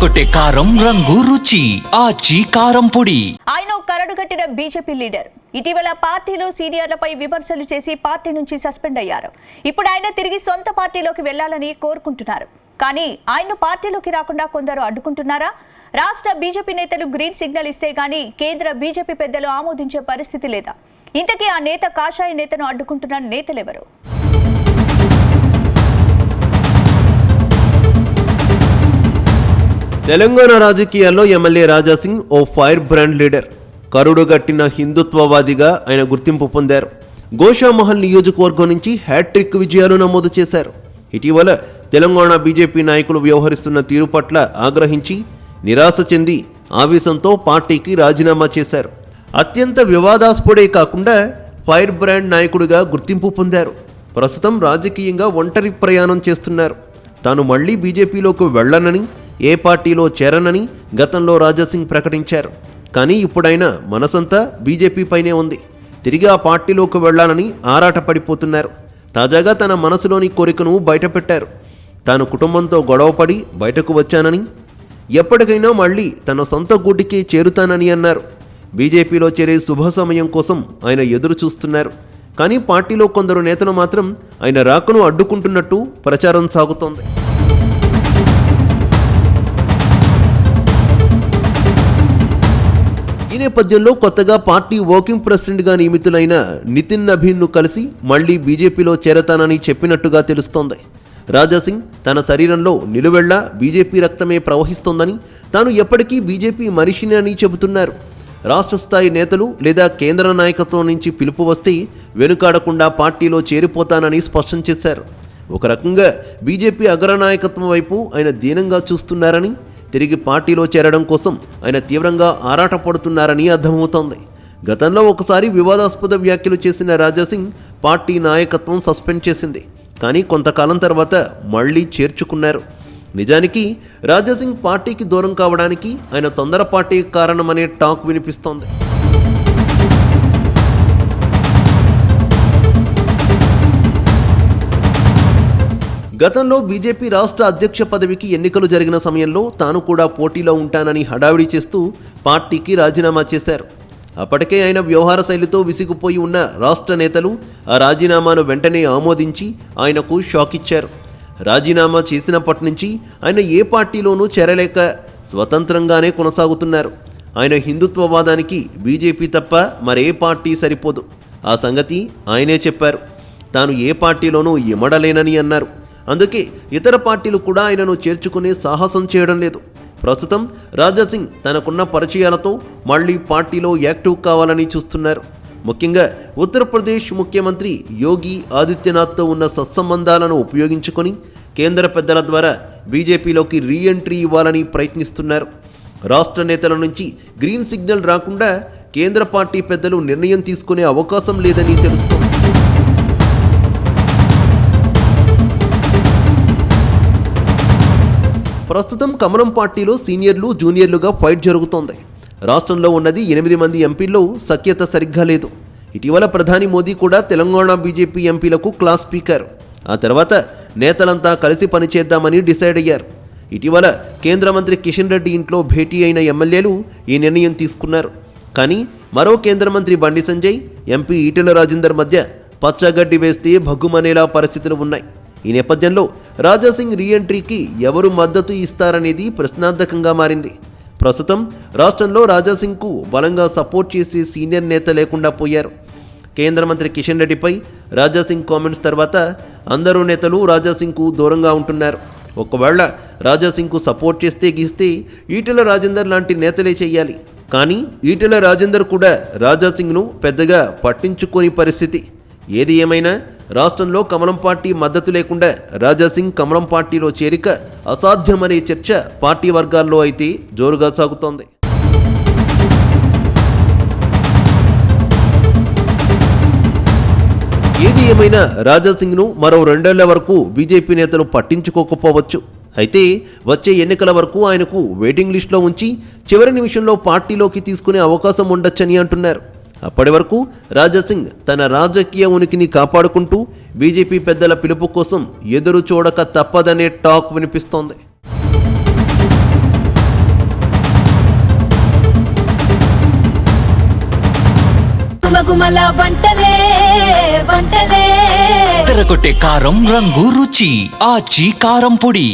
అదరగొట్టే కారం రంగు రుచి ఆచి కారం పొడి. ఆయన కరడుగట్టిన బీజేపీ లీడర్ ఇటీవల పార్టీలో సీనియర్లపై విమర్శలు చేసి పార్టీ నుంచి సస్పెండ్ అయ్యారు. ఇప్పుడు ఆయన తిరిగి సొంత పార్టీలోకి వెళ్లాలని కోరుకుంటున్నారు. కానీ ఆయన్ను పార్టీలోకి రాకుండా కొందరు అడ్డుకుంటున్నారా? రాష్ట్ర బీజేపీ నేతలు గ్రీన్ సిగ్నల్ ఇస్తే గానీ కేంద్ర బీజేపీ పెద్దలు ఆమోదించే పరిస్థితి లేదా? ఇంతకీ ఆ నేత కాషాయ నేతను అడ్డుకుంటున్న నేతలెవరు? తెలంగాణ రాజకీయాల్లో ఎమ్మెల్యే రాజాసింగ్ ఓ ఫైర్ బ్రాండ్ లీడర్. కరుడుగట్టిన హిందుత్వవాదిగా ఆయన గుర్తింపు పొందారు. గోషామహల్ నియోజకవర్గం నుంచి హ్యాట్రిక్ విజయాలు నమోదు చేశారు. ఇటీవల తెలంగాణ బీజేపీ నాయకులు వ్యవహరిస్తున్న తీరు పట్ల ఆగ్రహించి నిరాశ చెంది ఆవేశంతో పార్టీకి రాజీనామా చేశారు. అత్యంత వివాదాస్పదే కాకుండా ఫైర్ బ్రాండ్ నాయకుడిగా గుర్తింపు పొందారు. ప్రస్తుతం రాజకీయంగా ఒంటరి ప్రయాణం చేస్తున్నారు. తాను మళ్లీ బీజేపీలోకి వెళ్లనని, ఏ పార్టీలో చేరనని గతంలో రాజాసింగ్ ప్రకటించారు. కానీ ఇప్పుడైనా మనసంతా బీజేపీ పైనే ఉంది. తిరిగి ఆ పార్టీలోకి వెళ్లాలని ఆరాటపడిపోతున్నారు. తాజాగా తన మనసులోని కోరికను బయటపెట్టారు. తాను కుటుంబంతో గొడవపడి బయటకు వచ్చానని, ఎప్పటికైనా మళ్లీ తన సొంత గూటికి చేరుతానని అన్నారు. బీజేపీలో చేరే శుభ సమయం కోసం ఆయన ఎదురు చూస్తున్నారు. కానీ పార్టీలో కొందరు నేతలు మాత్రం ఆయన రాకను అడ్డుకుంటున్నట్టు ప్రచారం సాగుతోంది. ఈ నేపథ్యంలో కొత్తగా పార్టీ వర్కింగ్ ప్రెసిడెంట్గా నియమితులైన నితిన్ నబీన్ను కలిసి మళ్లీ బీజేపీలో చేరతానని చెప్పినట్టుగా తెలుస్తోంది. రాజాసింగ్ తన శరీరంలో నిలువెళ్లా బీజేపీ రక్తమే ప్రవహిస్తోందని, తాను ఎప్పటికీ బీజేపీ మనిషిని అని చెబుతున్నారు. రాష్ట్ర స్థాయి నేతలు లేదా కేంద్ర నాయకత్వం నుంచి పిలుపు వస్తే వెనుకాడకుండా పార్టీలో చేరిపోతానని స్పష్టం చేశారు. ఒక రకంగా బీజేపీ అగ్రనాయకత్వం వైపు ఆయన దీనంగా చూస్తున్నారని, తిరిగి పార్టీలో చేరడం కోసం ఆయన తీవ్రంగా ఆరాటపడుతున్నారని అర్థమవుతోంది. గతంలో ఒకసారి వివాదాస్పద వ్యాఖ్యలు చేసిన రాజాసింగ్ పార్టీ నాయకత్వం సస్పెండ్ చేసింది. కానీ కొంతకాలం తర్వాత మళ్లీ చేర్చుకున్నారు. నిజానికి రాజాసింగ్ పార్టీకి దూరం కావడానికి ఆయన తొందరపాటే కారణమనే టాక్ వినిపిస్తోంది. గతంలో బీజేపీ రాష్ట్ర అధ్యక్ష పదవికి ఎన్నికలు జరిగిన సమయంలో తాను కూడా పోటీలో ఉంటానని హడావిడి చేస్తూ పార్టీకి రాజీనామా చేశారు. అప్పటికే ఆయన వ్యవహార శైలితో విసిగిపోయి ఉన్న రాష్ట్ర నేతలు ఆ రాజీనామాను వెంటనే ఆమోదించి ఆయనకు షాక్ ఇచ్చారు. రాజీనామా చేసినప్పటి నుంచి ఆయన ఏ పార్టీలోనూ చేరలేక స్వతంత్రంగానే కొనసాగుతున్నారు. ఆయన హిందుత్వవాదానికి బీజేపీ తప్ప మరే పార్టీ సరిపోదు. ఆ సంగతి ఆయనే చెప్పారు. తాను ఏ పార్టీలోనూ ఇమడలేనని అన్నారు. అందుకే ఇతర పార్టీలు కూడా ఆయనను చేర్చుకునే సాహసం చేయడం లేదు. ప్రస్తుతం రాజాసింగ్ తనకున్న పరిచయాలతో మళ్లీ పార్టీలో యాక్టివ్ కావాలని చూస్తున్నారు. ముఖ్యంగా ఉత్తరప్రదేశ్ ముఖ్యమంత్రి యోగి ఆదిత్యనాథ్తో ఉన్న సత్సంబంధాలను ఉపయోగించుకొని కేంద్ర పెద్దల ద్వారా బీజేపీలోకి రీఎంట్రీ ఇవ్వాలని ప్రయత్నిస్తున్నారు. రాష్ట్ర నేతల నుంచి గ్రీన్ సిగ్నల్ రాకుండా కేంద్ర పార్టీ పెద్దలు నిర్ణయం తీసుకునే అవకాశం లేదని తెలుస్తోంది. ప్రస్తుతం కమలం పార్టీలో సీనియర్లు, జూనియర్లుగా ఫైట్ జరుగుతోంది. రాష్ట్రంలో ఉన్నది 8 మంది ఎంపీల్లో సఖ్యత సరిగ్గా లేదు. ఇటీవల ప్రధాని మోదీ కూడా తెలంగాణ బీజేపీ ఎంపీలకు క్లాస్ స్పీకర్. ఆ తర్వాత నేతలంతా కలిసి పనిచేద్దామని డిసైడ్ అయ్యారు. ఇటీవల కేంద్ర మంత్రి కిషన్ రెడ్డి ఇంట్లో భేటీ అయిన ఎమ్మెల్యేలు ఈ నిర్ణయం తీసుకున్నారు. కానీ మరో కేంద్ర మంత్రి బండి సంజయ్, ఎంపీ ఈటెల రాజేందర్ మధ్య పచ్చగడ్డి వేస్తే భగ్గుమనేలా పరిస్థితులు ఉన్నాయి. ఈ నేపథ్యంలో రాజాసింగ్ రీఎంట్రీకి ఎవరు మద్దతు ఇస్తారనేది ప్రశ్నార్థకంగా మారింది. ప్రస్తుతం రాష్ట్రంలో రాజాసింగ్కు బలంగా సపోర్ట్ చేసే సీనియర్ నేత లేకుండా పోయారు. కేంద్ర మంత్రి కిషన్ రెడ్డిపై రాజాసింగ్ కామెంట్స్ తర్వాత అందరూ నేతలు రాజాసింగ్కు దూరంగా ఉంటున్నారు. ఒకవేళ రాజాసింగ్కు సపోర్ట్ చేస్తే గీస్తే ఈటెల రాజేందర్ లాంటి నేతలే చెయ్యాలి. కానీ ఈటెల రాజేందర్ కూడా రాజాసింగ్ను పెద్దగా పట్టించుకోని పరిస్థితి. ఏది ఏమైనా రాష్ట్రంలో కమలం పార్టీ మద్దతు లేకుండా రాజాసింగ్ కమలం పార్టీలో చేరిక అసాధ్యమనే చర్చ పార్టీ వర్గాల్లో అయితే జోరుగా సాగుతోంది. ఏది ఏమైనా రాజాసింగ్ను మరో 2 ఏళ్ల వరకు బీజేపీ నేతలు పట్టించుకోకపోవచ్చు. అయితే వచ్చే ఎన్నికల వరకు ఆయనకు వెయిటింగ్ లిస్టులో ఉంచి చివరి నిమిషంలో పార్టీలోకి తీసుకునే అవకాశం ఉండొచ్చని అంటున్నారు. అప్పటి వరకు రాజాసింగ్ తన రాజకీయ ఉనికిని కాపాడుకుంటూ బీజేపీ పెద్దల పిలుపు కోసం ఎదురు చూడక తప్పదనే టాక్ వినిపిస్తోంది. గుమగుమల వంటలే వంటలే తెరకొట్టే కారం రంగు రుచి ఆచి కారం పొడి.